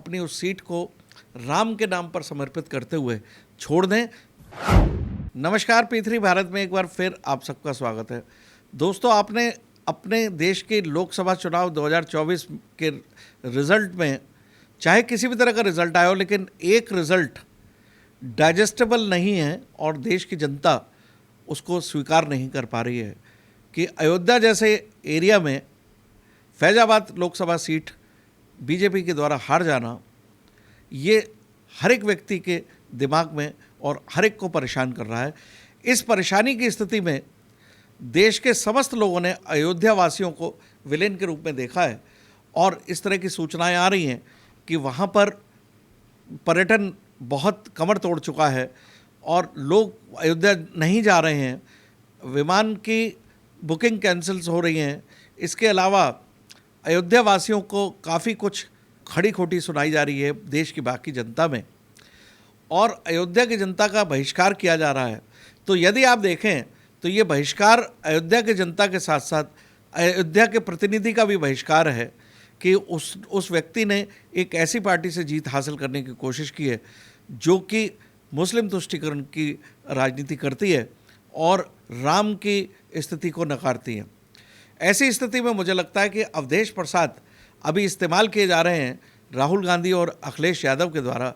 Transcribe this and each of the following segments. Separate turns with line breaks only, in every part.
अपनी उस सीट को राम के नाम पर समर्पित करते हुए छोड़ दें। नमस्कार, P3 भारत में एक बार फिर आप सबका स्वागत है। दोस्तों, आपने अपने देश के लोकसभा चुनाव 2024 के रिज़ल्ट में, चाहे किसी भी तरह का रिज़ल्ट आया हो, लेकिन एक रिज़ल्ट डाइजेस्टेबल नहीं है और देश की जनता उसको स्वीकार नहीं कर पा रही है कि अयोध्या जैसे एरिया में फैज़ाबाद लोकसभा सीट बीजेपी के द्वारा हार जाना, ये हर एक व्यक्ति के दिमाग में और हर एक को परेशान कर रहा है। इस परेशानी की स्थिति में देश के समस्त लोगों ने अयोध्या वासियों को विलेन के रूप में देखा है और इस तरह की सूचनाएं आ रही हैं कि वहाँ पर पर्यटन बहुत कमर तोड़ चुका है और लोग अयोध्या नहीं जा रहे हैं, विमान की बुकिंग कैंसिल्स हो रही हैं। इसके अलावा अयोध्या वासियों को काफ़ी कुछ खड़ी खोटी सुनाई जा रही है देश की बाकी जनता में और अयोध्या की जनता का बहिष्कार किया जा रहा है। तो यदि आप देखें तो ये बहिष्कार अयोध्या की जनता के साथ साथ अयोध्या के प्रतिनिधि का भी बहिष्कार है कि उस व्यक्ति ने एक ऐसी पार्टी से जीत हासिल करने की कोशिश की है जो कि मुस्लिम तुष्टीकरण की राजनीति करती है और राम की स्थिति को नकारती है। ऐसी स्थिति में मुझे लगता है कि अवधेश प्रसाद अभी इस्तेमाल किए जा रहे हैं राहुल गांधी और अखिलेश यादव के द्वारा,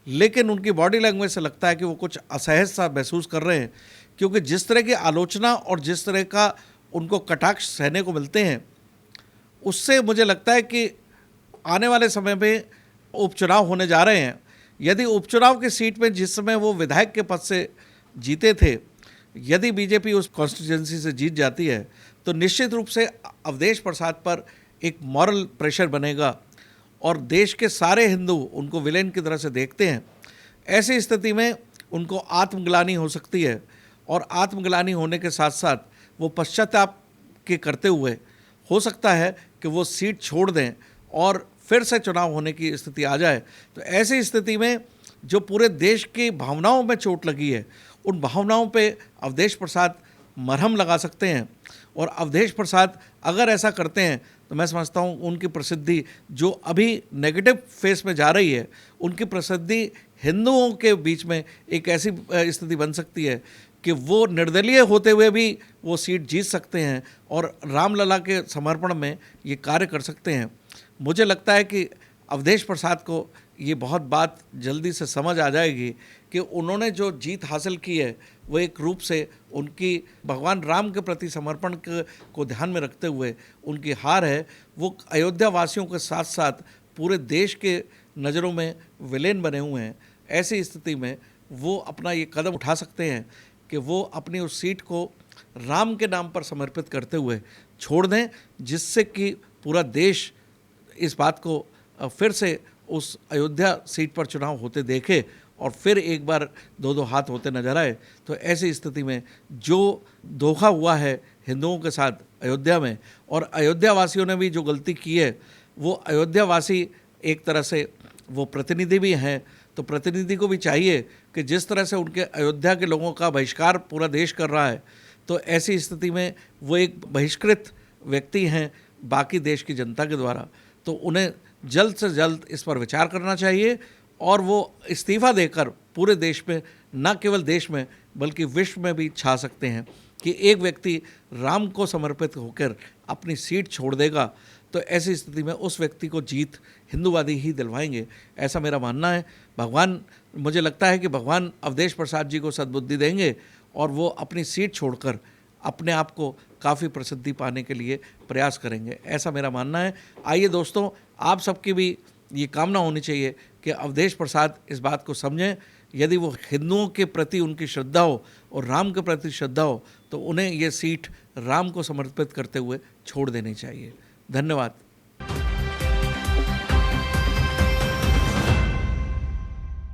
लेकिन उनकी बॉडी लैंग्वेज से लगता है कि वो कुछ असहज सा महसूस कर रहे हैं, क्योंकि जिस तरह की आलोचना और जिस तरह का उनको कटाक्ष सहने को मिलते हैं, उससे मुझे लगता है कि आने वाले समय में उपचुनाव होने जा रहे हैं। यदि उपचुनाव की सीट में जिस समय वो विधायक के पद से जीते थे, यदि बीजेपी उस कॉन्स्टिट्यूंसी से जीत जाती है तो निश्चित रूप से अवधेश प्रसाद पर एक मॉरल प्रेशर बनेगा और देश के सारे हिंदू उनको विलेन की तरह से देखते हैं। ऐसी स्थिति में उनको आत्मग्लानि हो सकती है और आत्मग्लानि होने के साथ साथ वो पश्चाताप के करते हुए हो सकता है कि वो सीट छोड़ दें और फिर से चुनाव होने की स्थिति आ जाए। तो ऐसी स्थिति में जो पूरे देश की भावनाओं में चोट लगी है, उन भावनाओं पे अवधेश प्रसाद मरहम लगा सकते हैं और अवधेश प्रसाद अगर ऐसा करते हैं तो मैं समझता हूँ उनकी प्रसिद्धि जो अभी नेगेटिव फेस में जा रही है, उनकी प्रसिद्धि हिंदुओं के बीच में एक ऐसी स्थिति बन सकती है कि वो निर्दलीय होते हुए भी वो सीट जीत सकते हैं और रामलला के समर्पण में ये कार्य कर सकते हैं। मुझे लगता है कि अवधेश प्रसाद को ये बहुत बात जल्दी से समझ आ जाएगी कि उन्होंने जो जीत हासिल की है वो एक रूप से उनकी भगवान राम के प्रति समर्पण को ध्यान में रखते हुए उनकी हार है। वो अयोध्या वासियों के साथ साथ पूरे देश के नज़रों में विलेन बने हुए हैं। ऐसी स्थिति में वो अपना ये कदम उठा सकते हैं कि वो अपनी उस सीट को राम के नाम पर समर्पित करते हुए छोड़ दें, जिससे कि पूरा देश इस बात को फिर से उस अयोध्या सीट पर चुनाव होते देखे और फिर एक बार दो हाथ होते नजर आए। तो ऐसी स्थिति में जो धोखा हुआ है हिंदुओं के साथ अयोध्या में, और अयोध्या वासियों ने भी जो गलती की है, वो अयोध्या वासी एक तरह से वो प्रतिनिधि भी हैं, तो प्रतिनिधि को भी चाहिए कि जिस तरह से उनके अयोध्या के लोगों का बहिष्कार पूरा देश कर रहा है, तो ऐसी स्थिति में वो एक बहिष्कृत व्यक्ति हैं बाकी देश की जनता के द्वारा। तो उन्हें जल्द से जल्द इस पर विचार करना चाहिए और वो इस्तीफ़ा देकर पूरे देश में, न केवल देश में बल्कि विश्व में भी छा सकते हैं कि एक व्यक्ति राम को समर्पित होकर अपनी सीट छोड़ देगा। तो ऐसी स्थिति में उस व्यक्ति को जीत हिंदूवादी ही दिलवाएंगे, ऐसा मेरा मानना है। भगवान, मुझे लगता है कि भगवान अवधेश प्रसाद जी को सद्बुद्धि देंगे और वो अपनी सीट छोड़कर अपने आप को काफ़ी प्रसिद्धि पाने के लिए प्रयास करेंगे, ऐसा मेरा मानना है। आइए दोस्तों, आप सबकी भी ये कामना होनी चाहिए कि अवधेश प्रसाद इस बात को समझें। यदि वो हिंदुओं के प्रति उनकी श्रद्धा हो और राम के प्रति श्रद्धा हो तो उन्हें ये सीट राम को समर्पित करते हुए छोड़ देनी चाहिए। धन्यवाद।